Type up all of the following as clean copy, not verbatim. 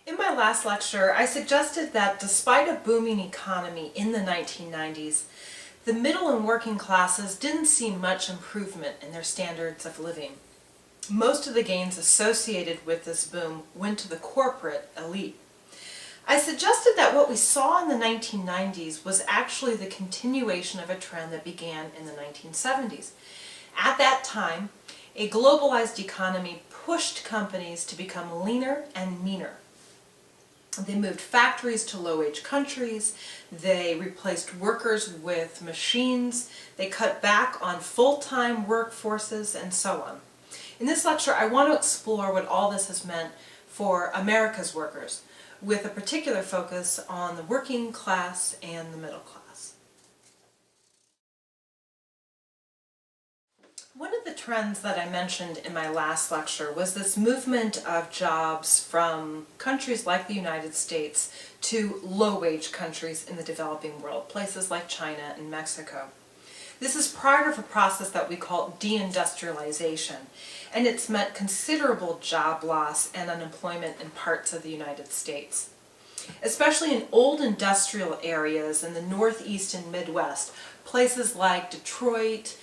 In my last lecture, I suggested that despite a booming economy in the 1990s, the middle and working classes didn't see much improvement in their standards of living. Most of the gains associated with this boom went to the corporate elite. I suggested that what we saw in the 1990s was actually the continuation of a trend that began in the 1970s. At that time, a globalized economy pushed companies to become leaner and meaner. They moved factories to low-wage countries, they replaced workers with machines, they cut back on full-time workforces, and so on. In this lecture, I want to explore what all this has meant for America's workers, with a particular focus on the working class and the middle class. One of the trends that I mentioned in my last lecture was this movement of jobs from countries like the United States to low-wage countries in the developing world, places like China and Mexico. This is part of a process that we call deindustrialization, and it's meant considerable job loss and unemployment in parts of the United States. Especially in old industrial areas in the Northeast and Midwest, places like Detroit,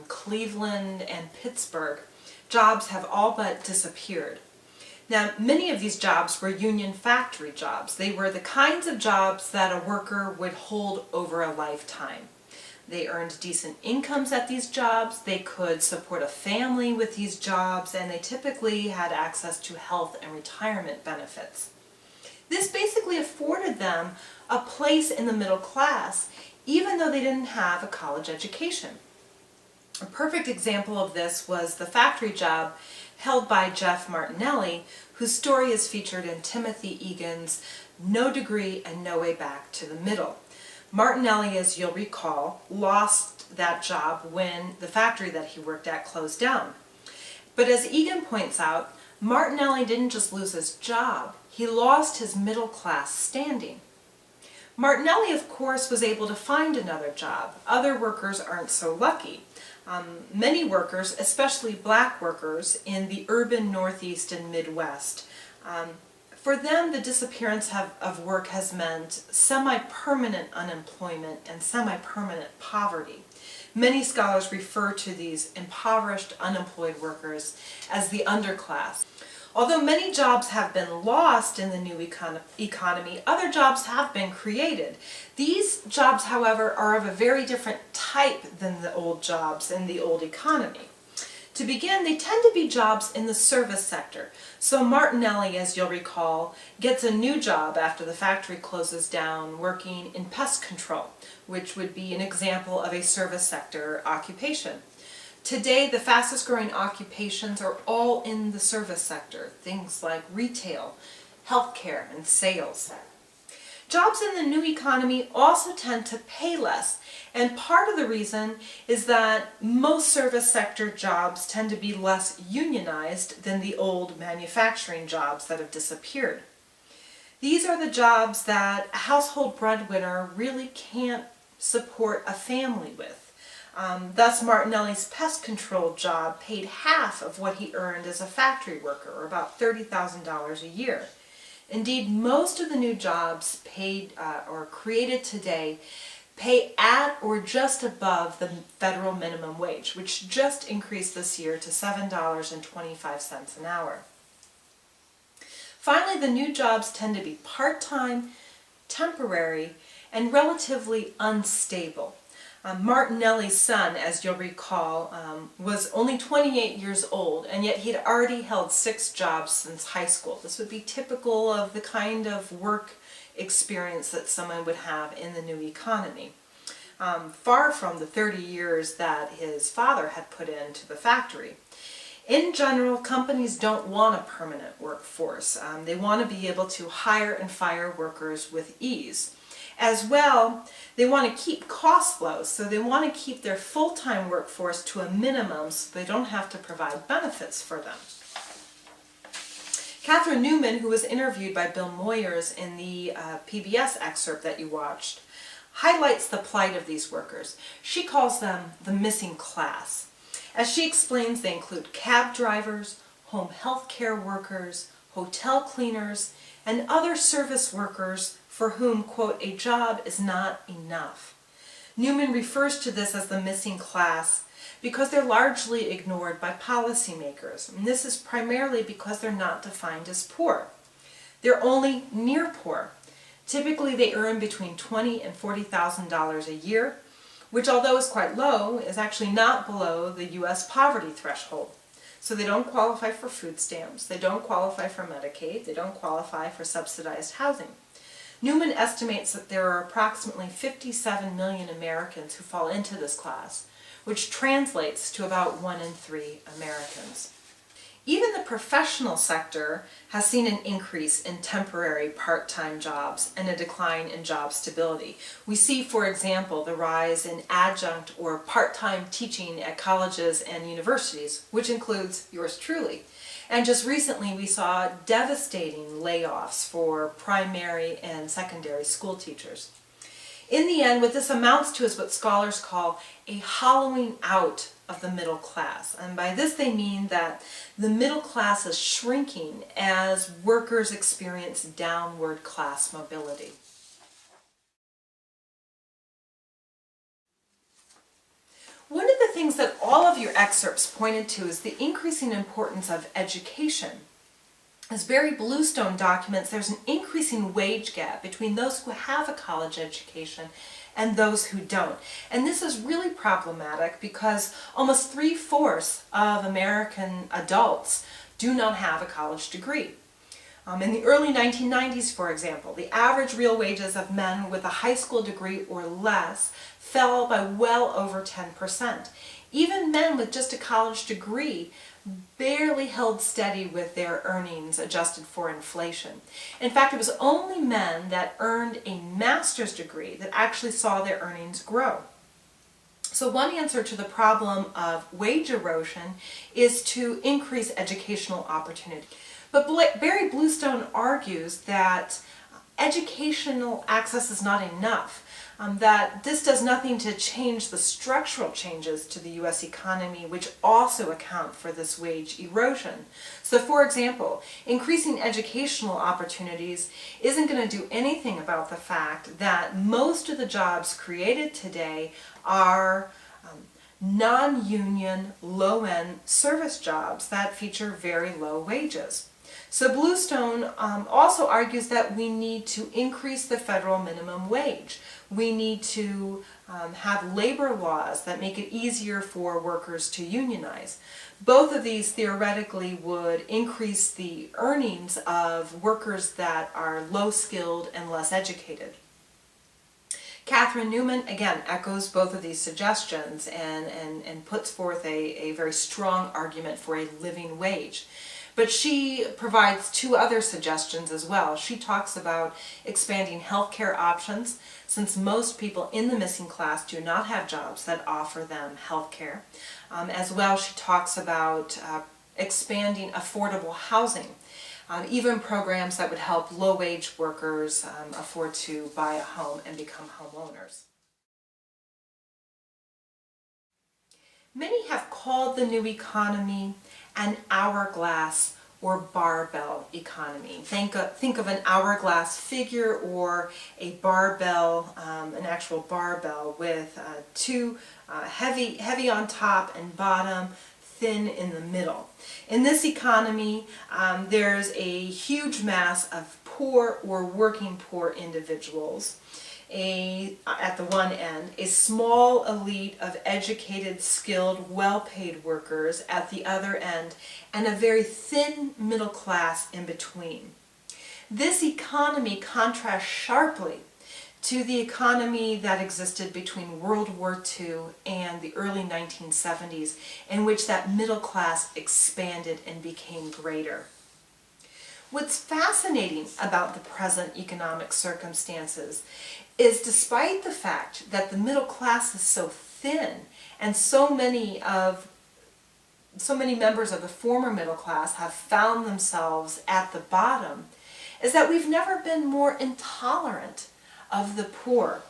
Cleveland, and Pittsburgh, jobs have all but disappeared. Now, many of these jobs were union factory jobs. They were the kinds of jobs that a worker would hold over a lifetime. They earned decent incomes at these jobs, they could support a family with these jobs, and they typically had access to health and retirement benefits. This basically afforded them a place in the middle class, even though they didn't have a college education. A perfect example of this was the factory job held by Jeff Martinelli, whose story is featured in Timothy Egan's No Degree and No Way Back to the Middle. Martinelli, as you'll recall, lost that job when the factory that he worked at closed down. But as Egan points out, Martinelli didn't just lose his job, he lost his middle class standing. Martinelli, of course, was able to find another job. Other workers aren't so lucky. Many workers, especially black workers in the urban Northeast and Midwest, for them the disappearance of work has meant semi-permanent unemployment and semi-permanent poverty. Many scholars refer to these impoverished, unemployed workers as the underclass. Although many jobs have been lost in the new economy, other jobs have been created. These jobs, however, are of a very different type than the old jobs in the old economy. To begin, they tend to be jobs in the service sector. So Martinelli, as you'll recall, gets a new job after the factory closes down working in pest control, which would be an example of a service sector occupation. Today, the fastest growing occupations are all in the service sector, things like retail, healthcare, and sales. Jobs in the new economy also tend to pay less, and part of the reason is that most service sector jobs tend to be less unionized than the old manufacturing jobs that have disappeared. These are the jobs that a household breadwinner really can't support a family with. Thus, Martinelli's pest control job paid half of what he earned as a factory worker, or about $30,000 a year. Indeed, most of the new jobs paid or created today pay at or just above the federal minimum wage, which just increased this year to $7.25 an hour. Finally, the new jobs tend to be part-time, temporary, and relatively unstable. Martinelli's son, as you'll recall, was only 28 years old, and yet he'd already held 6 jobs since high school. This would be typical of the kind of work experience that someone would have in the new economy. Far from the 30 years that his father had put into the factory. In general, companies don't want a permanent workforce. They want to be able to hire and fire workers with ease. As well, they want to keep costs low, so they want to keep their full-time workforce to a minimum so they don't have to provide benefits for them. Catherine Newman, who was interviewed by Bill Moyers in the PBS excerpt that you watched, highlights the plight of these workers. She calls them the missing class. As she explains, they include cab drivers, home health care workers, hotel cleaners, and other service workers for whom, quote, a job is not enough. Newman refers to this as the missing class because they're largely ignored by policymakers. And this is primarily because they're not defined as poor. They're only near poor. Typically they earn between $20,000 and $40,000 a year, which although is quite low, is actually not below the U.S. poverty threshold. So they don't qualify for food stamps, they don't qualify for Medicaid, they don't qualify for subsidized housing. Newman estimates that there are approximately 57 million Americans who fall into this class, which translates to about 1 in 3 Americans. Even the professional sector has seen an increase in temporary part-time jobs and a decline in job stability. We see, for example, the rise in adjunct or part-time teaching at colleges and universities, which includes yours truly. And just recently we saw devastating layoffs for primary and secondary school teachers. In the end, what this amounts to is what scholars call a hollowing out of the middle class. And by this they mean that the middle class is shrinking as workers experience downward class mobility. One of the things that all of your excerpts pointed to is the increasing importance of education. As Barry Bluestone documents, there's an increasing wage gap between those who have a college education and those who don't. And this is really problematic because almost 3/4 of American adults do not have a college degree. In the early 1990s, for example, the average real wages of men with a high school degree or less fell by well over 10%. Even men with just a college degree barely held steady with their earnings adjusted for inflation. In fact, it was only men that earned a master's degree that actually saw their earnings grow. So one answer to the problem of wage erosion is to increase educational opportunity. But Barry Bluestone argues that educational access is not enough. That this does nothing to change the structural changes to the U.S. economy, which also account for this wage erosion. So for example, increasing educational opportunities isn't going to do anything about the fact that most of the jobs created today are non-union, low-end service jobs that feature very low wages. So Bluestone also argues that we need to increase the federal minimum wage. We need to have labor laws that make it easier for workers to unionize. Both of these theoretically would increase the earnings of workers that are low-skilled and less educated. Catherine Newman, again, echoes both of these suggestions and puts forth a very strong argument for a living wage. But she provides 2 other suggestions as well. She talks about expanding healthcare options, since most people in the missing class do not have jobs that offer them healthcare. As well, she talks about expanding affordable housing, even programs that would help low-wage workers afford to buy a home and become homeowners. Many have called the new economy an hourglass or barbell economy. Think of an hourglass figure or a barbell, an actual barbell with 2 heavy on top and bottom, thin in the middle. In this economy, there's a huge mass of poor or working poor individuals. At the one end, a small elite of educated, skilled, well-paid workers at the other end, and a very thin middle class in between. This economy contrasts sharply to the economy that existed between World War II and the early 1970s, in which that middle class expanded and became greater. What's fascinating about the present economic circumstances is, despite the fact that the middle class is so thin and so many members of the former middle class have found themselves at the bottom, is that we've never been more intolerant of the poor.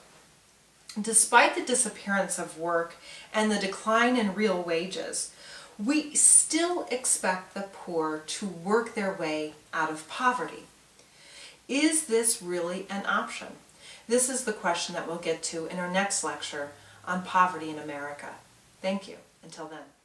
Despite the disappearance of work and the decline in real wages, we still expect the poor to work their way out of poverty. Is this really an option? This is the question that we'll get to in our next lecture on poverty in America. Thank you. Until then.